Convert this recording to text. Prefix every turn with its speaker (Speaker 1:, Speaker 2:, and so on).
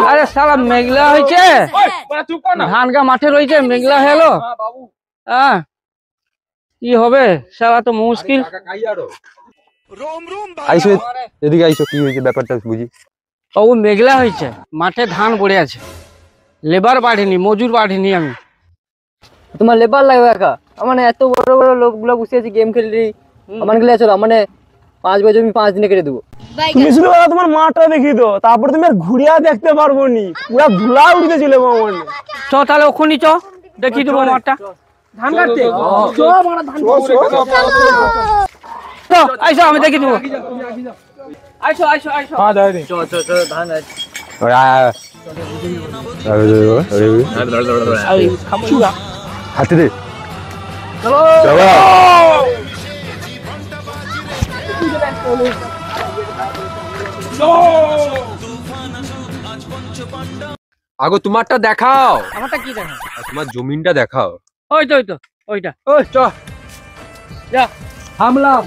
Speaker 1: আরে শালা মেঘলা হয়েছে, ধান গা মাঠে রয়েছে, মেঘলা হলো। হ্যাঁ কি হবে শালা, তো মুশকিল।
Speaker 2: আইসো এদিকে, আইসো, কি হয়েছে ব্যাপারটা বুঝি।
Speaker 1: বাবু মেঘলা হয়েছে, মাঠে ধান পড়ে আছে, লেবার বাড়িনি, মজুর বাড়িনি আমি।
Speaker 3: তোমার লেবার লাগবে একা? মানে এত বড় বড় লোকগুলো বসে আছে গেম খেললি, আমার গেলে চলো, মানে 5 বছর আমি 5 দিনে কেটে দেবো।
Speaker 4: তুমি শুধু তোমার মাঠটা দেখি তো, তারপর তুমি আর ঘুরিয়া দেখতে পারবো নি, পুরা ধুলা উড়তে চলে আমার।
Speaker 1: চ তাহলে ওখানে চ, দেখি দেবো মাঠটা।
Speaker 4: ধান কাটতে
Speaker 1: আইসো আমি দেখি দেবো। আইসো আইসো আইসো। ধান
Speaker 2: হাতে দে। আগো তোমারটা দেখাও।
Speaker 1: আমারটা কি দেখা?
Speaker 2: তোমার জমিনটা দেখাও।
Speaker 1: ওই তো ওই তো ওইটা।
Speaker 2: ওই চ,
Speaker 1: যা
Speaker 2: থামলাম।